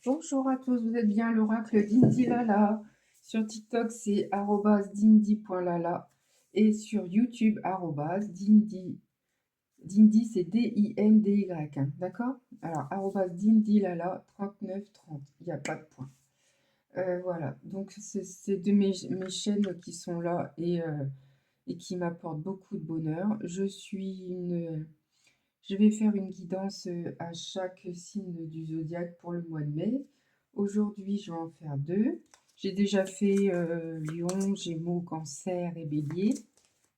Bonjour à tous, vous êtes bien l'oracle d'Indy Lala. Sur TikTok, c'est @dindy.lala et sur YouTube, @dindy. Dindy, c'est D-I-N-D-Y, hein, d'accord? Alors, @dindy lala 3930, il n'y a pas de point. Voilà, donc c'est de mes chaînes qui sont là et qui m'apportent beaucoup de bonheur. Je vais faire une guidance à chaque signe du zodiaque pour le mois de mai. Aujourd'hui, je vais en faire deux. J'ai déjà fait Lion, Gémeaux, Cancer et Bélier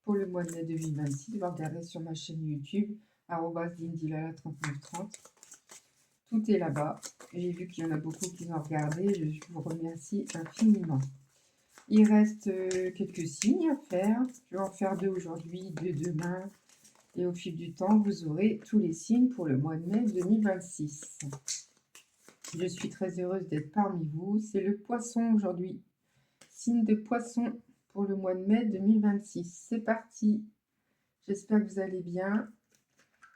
pour le mois de mai 2026. Vous regardez sur ma chaîne YouTube, @dindylala3930. Tout est là-bas. J'ai vu qu'il y en a beaucoup qui ont regardé. Je vous remercie infiniment. Il reste quelques signes à faire. Je vais en faire deux aujourd'hui, deux demain. Et au fil du temps, vous aurez tous les signes pour le mois de mai 2026. Je suis très heureuse d'être parmi vous. C'est le poisson aujourd'hui. Signe de poisson pour le mois de mai 2026. C'est parti. J'espère que vous allez bien.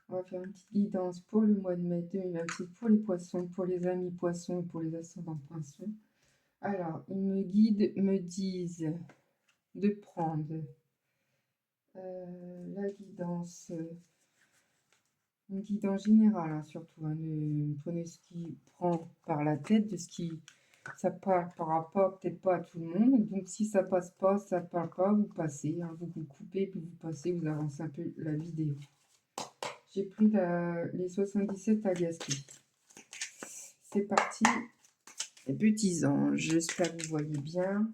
On va faire une petite guidance pour le mois de mai 2026 pour les poissons, pour les amis poissons et pour les ascendants poissons. Alors, ils me guident, me disent de prendre la guidance. Une guidance générale, hein, surtout. Hein, prenez ce qui prend par la tête, de ce qui ça parlera pas, peut-être pas à tout le monde. Donc si ça passe pas, ça parle pas, vous passez, hein, vous coupez, puis vous passez, vous avancez un peu la vidéo. J'ai pris les 77 Agaski. C'est parti. Les petits anges, j'espère que vous voyez bien.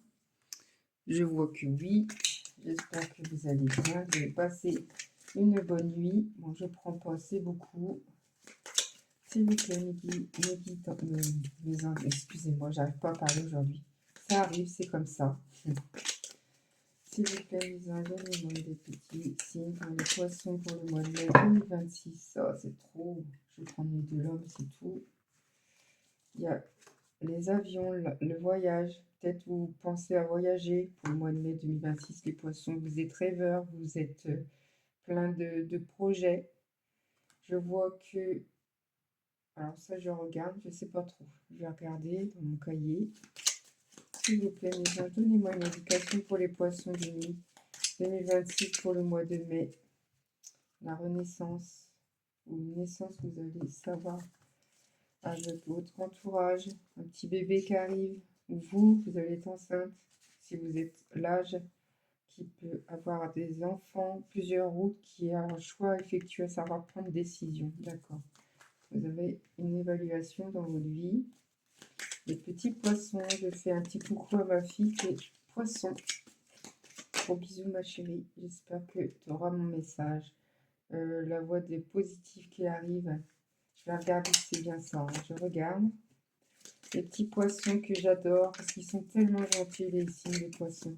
Je vois que oui. J'espère que vous allez bien. Vous avez passé une bonne nuit. Bon, je prends pas, c'est beaucoup. S'il vous plaît, mes anges, excusez-moi, j'arrive pas à parler aujourd'hui. Ça arrive, c'est comme ça. S'il vous plaît, mes anges, donnez-moi des petits signes pour les poissons pour le mois de mai 2026. Oh, c'est trop. Je vais prendre les de l'homme, c'est tout. Il y a les avions, le voyage. Peut-être vous pensez à voyager pour le mois de mai 2026. Les poissons, vous êtes rêveurs, vous êtes plein de projets. Je vois que alors ça, je regarde, je sais pas trop. Je vais regarder dans mon cahier. S'il vous plaît, mes anges, donnez-moi une indication pour les poissons de nuit 2026 pour le mois de mai. La renaissance ou une naissance, vous allez savoir avec votre entourage. Un petit bébé qui arrive. Ou vous allez être enceinte. Si vous êtes l'âge qui peut avoir des enfants, plusieurs routes qui a un choix à effectuer, à savoir prendre décision. D'accord. Vous avez une évaluation dans votre vie. Les petits poissons, je fais un petit coucou à ma fille qui est poisson. Gros bisous ma chérie, j'espère que tu auras mon message. La voix des positifs qui arrive, je vais regarder si c'est bien ça, hein. Je regarde. Les petits poissons que j'adore parce qu'ils sont tellement gentils les signes de poissons.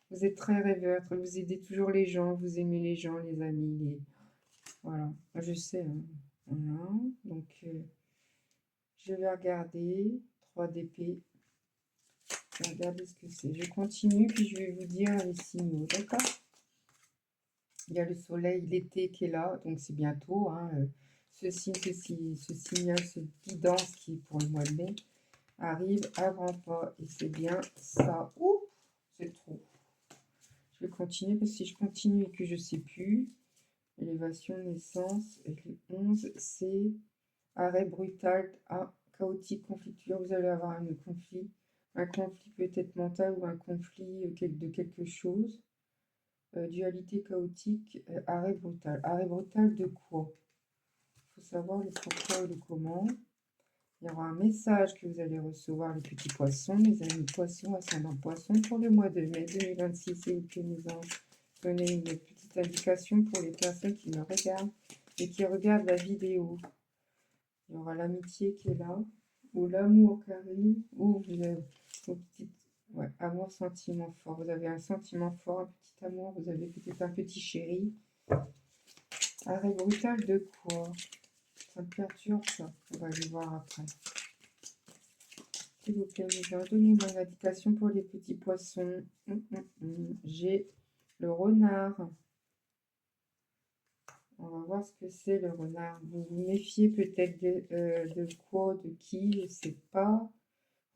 Vous êtes très rêveurs, vous aidez toujours les gens, vous aimez les gens, les amis, voilà. Je sais, hein. Voilà, donc je vais regarder 3 d'épée. Regardez ce que c'est. Je continue, puis je vais vous dire les signaux, d'accord? Il y a le soleil, l'été qui est là, donc c'est bientôt. Hein, ce signal, ce guidance qui est pour le mois de mai arrive à grands pas. Et c'est bien ça. Ouh, c'est trop. Je vais continuer parce que si je continue et que je ne sais plus, élévation, naissance, et le 11, c'est arrêt brutal, chaotique, conflictuel. Vous allez avoir un conflit peut-être mental ou un conflit de quelque chose. Dualité chaotique, arrêt brutal. Arrêt brutal de quoi? Il faut savoir le pourquoi et le comment. Il y aura un message que vous allez recevoir, les petits poissons, mes amis poissons, ascendant poissons, pour le mois de mai 2026. S'il vous plaît, mes anges, donnez une petite indication pour les personnes qui me regardent et qui regardent la vidéo. Il y aura l'amitié qui est là, ou l'amour qui arrive, ou vous avez vos petites... Ouais, amour, sentiment fort. Vous avez un sentiment fort, un petit amour, vous avez peut-être un petit chéri. Arrêt brutal de quoi? Ça me perturbe ça. On va aller voir après. S'il vous plaît, mes anges, donnez-moi une indication pour les petits poissons. J'ai le renard. On va voir ce que c'est le renard. Vous vous méfiez peut-être de quoi, de qui, je ne sais pas.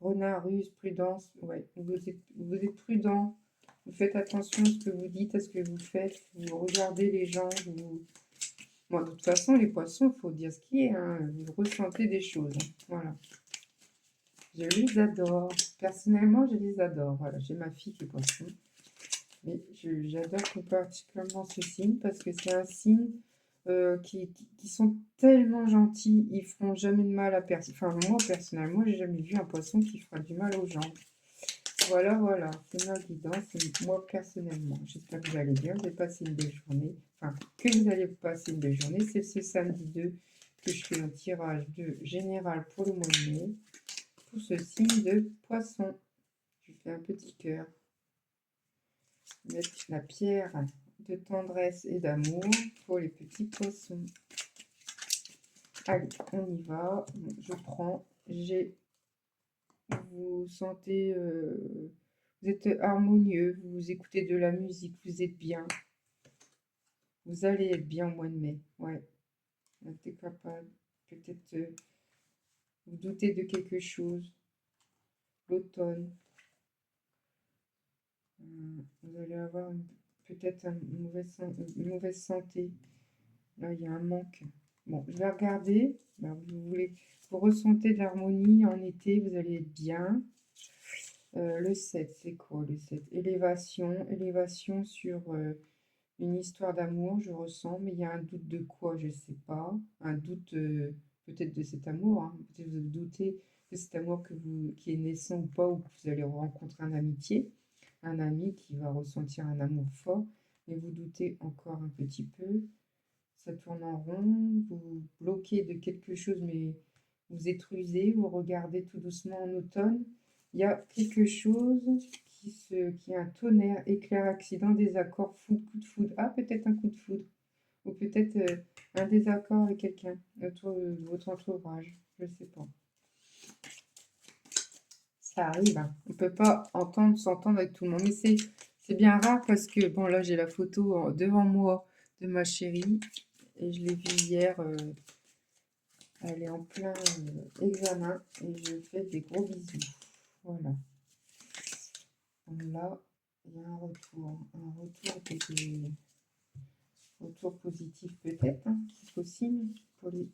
Renard, ruse, prudence. Ouais, vous êtes prudent. Vous faites attention à ce que vous dites, à ce que vous faites. Vous regardez les gens. Bon, de toute façon, les poissons, il faut dire ce qui est. Hein. Vous ressentez des choses. Hein. Voilà. Je les adore. Personnellement, je les adore. Voilà, j'ai ma fille qui est poisson. Mais j'adore tout particulièrement ce signe parce que c'est un signe qui sont tellement gentils. Ils feront jamais de mal à personne. Enfin, moi, personnellement, j'ai jamais vu un poisson qui fera du mal aux gens. Voilà, voilà. C'est ma guidance. Moi, personnellement. J'espère que vous allez bien. Vous allez passer une belle journée. Enfin, que vous allez passer une belle journée. C'est ce samedi 2 que je fais un tirage de général pour le mois de mai. Pour ce signe de poisson. Je fais un petit cœur. Mettre la pierre de tendresse et d'amour pour les petits poissons. Allez, on y va. Je prends. Vous sentez, vous êtes harmonieux, vous écoutez de la musique, vous êtes bien. Vous allez être bien au mois de mai. Ouais, vous êtes capable. Peut-être vous doutez de quelque chose. L'automne. Vous allez avoir peut-être une mauvaise santé. Là, il y a un manque. Bon, je vais regarder. Alors, vous ressentez de l'harmonie en été, vous allez être bien. Le 7, c'est quoi le 7? Élévation sur une histoire d'amour, je ressens, mais il y a un doute de quoi, je ne sais pas. Un doute peut-être de cet amour, hein. Peut-être vous doutez de cet amour qui est naissant ou pas, ou que vous allez rencontrer un amitié, un ami qui va ressentir un amour fort, mais vous doutez encore un petit peu. Ça tourne en rond, vous bloquez de quelque chose, mais vous êtes rusé, vous regardez tout doucement en automne. Il y a quelque chose qui est un tonnerre, éclair, accident, désaccord, coup de foudre. Ah, peut-être un coup de foudre. Ou peut-être un désaccord avec quelqu'un, votre entourage. Je ne sais pas. Ça arrive, hein. On ne peut pas s'entendre avec tout le monde. Mais c'est bien rare parce que, bon, là, j'ai la photo devant moi de ma chérie. Et je l'ai vue hier. Elle est en plein examen. Et je fais des gros bisous. Voilà. Donc là, il y a un retour. Retour positif peut-être, hein, c'est possible. Pour les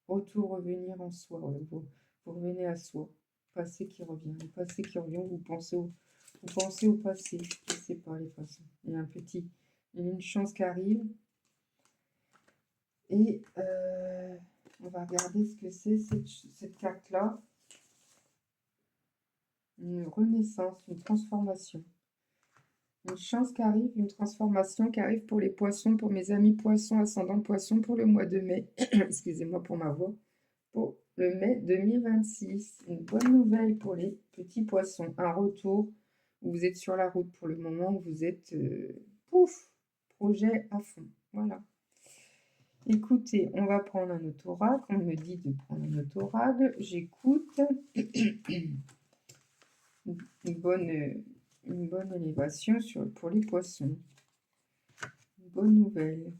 retours, revenir en soi. Ouais, vous revenez à soi. Passé qui revient. Le passé qui revient, vous pensez au passé. Je ne sais pas les façons. Il y a une chance qui arrive. Et on va regarder ce que c'est cette carte-là. Une renaissance, une transformation. Une chance qui arrive, une transformation qui arrive pour les poissons, pour mes amis poissons, ascendant poissons, pour le mois de mai. Excusez-moi pour ma voix. Pour le mai 2026. Une bonne nouvelle pour les petits poissons. Un retour où vous êtes sur la route pour le moment, où vous êtes projet à fond. Voilà. Écoutez, on va prendre un autoracle. On me dit de prendre un autoracle. J'écoute. Une bonne élévation pour les poissons. Une bonne nouvelle.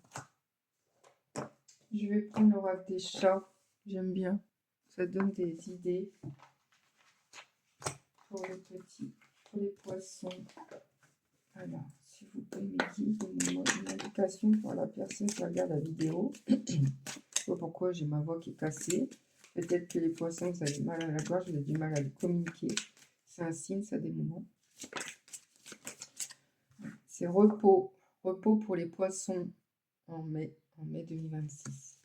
Je vais prendre l'oracle des chats. J'aime bien. Ça donne des idées pour les poissons. Alors, s'il vous plaît, mes guides, donnez-moi une indication pour la personne qui regarde la vidéo. Je ne sais pas pourquoi j'ai ma voix qui est cassée. Peut-être que les poissons, vous avez mal à la gorge, vous avez du mal à le communiquer. C'est un signe, ça, des moments. C'est repos. Repos pour les poissons en mai 2026.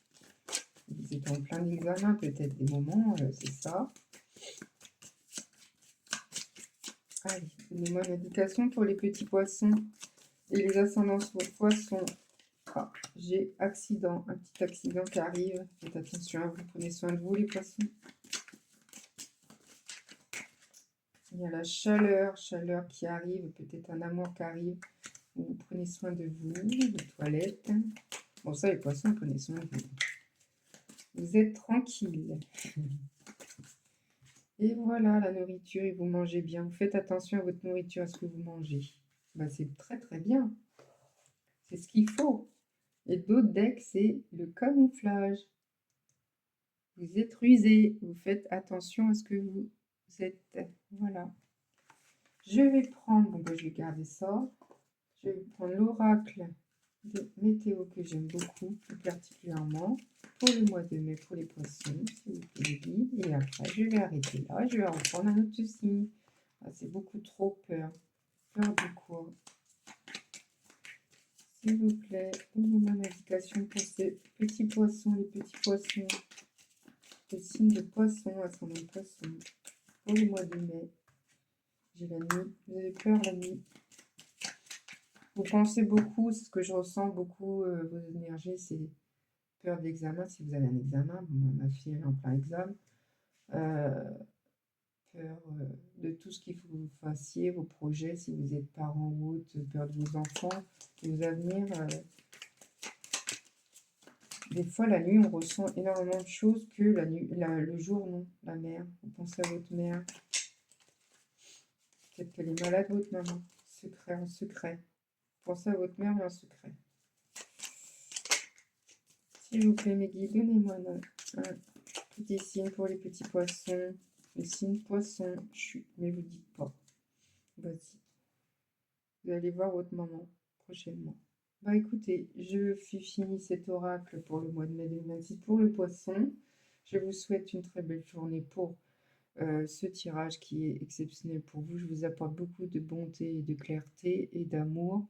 Vous êtes en plein examen, peut-être des moments, c'est ça. Allez, donnez-moi une indication pour les petits poissons et les ascendants sur poissons. Ah, j'ai accident, un petit accident qui arrive. Faites attention à vous, prenez soin de vous les poissons. Il y a la chaleur qui arrive, peut-être un amour qui arrive. Vous prenez soin de vous, de toilettes. Bon, ça, les poissons, prenez soin de vous. Vous êtes tranquille. Et voilà, la nourriture, et vous mangez bien. Vous faites attention à votre nourriture, à ce que vous mangez. Ben, c'est très, très bien. C'est ce qu'il faut. Et d'autres decks, c'est le camouflage. Vous êtes rusé, vous faites attention à ce que vous êtes. Voilà. Je vais prendre, bon, ben, je vais garder ça. Je vais prendre l'oracle de météo que j'aime beaucoup, plus particulièrement pour le mois de mai pour les poissons, s'il vous plaît, guide. Et après, je vais arrêter là. Je vais reprendre un autre signe. Ah, c'est beaucoup trop peur. Peur de quoi? S'il vous plaît, donnez-moi une indication pour ces petits poissons, les petits poissons. Le signe de poisson, ascendant poisson, pour le mois de mai. J'ai la nuit. Vous avez peur la nuit? Vous pensez beaucoup, c'est ce que je ressens beaucoup, vos énergies, c'est peur d'examen. Si vous avez un examen, bon, ma fille est en plein examen. Peur de tout ce qu'il faut que vous fassiez, vos projets, si vous êtes parent ou autre, peur de vos enfants, de vos avenirs. Des fois, la nuit, on ressent énormément de choses que la nuit, le jour, non. La mère, vous pensez à votre mère. Peut-être qu'elle est malade, votre maman. Secret en secret. Pensez à votre mère, mais en secret. S'il vous plaît, mes guides, donnez-moi un petit signe pour les petits poissons. Le signe poisson. Chut, mais vous dites pas. Vas-y. Vous allez voir votre maman prochainement. Bah écoutez, je finis cet oracle pour le mois de mai 2026 pour le poisson. Je vous souhaite une très belle journée pour ce tirage qui est exceptionnel pour vous. Je vous apporte beaucoup de bonté et de clarté et d'amour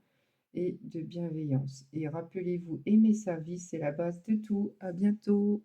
et de bienveillance. Et rappelez-vous, aimer sa vie, c'est la base de tout. À bientôt.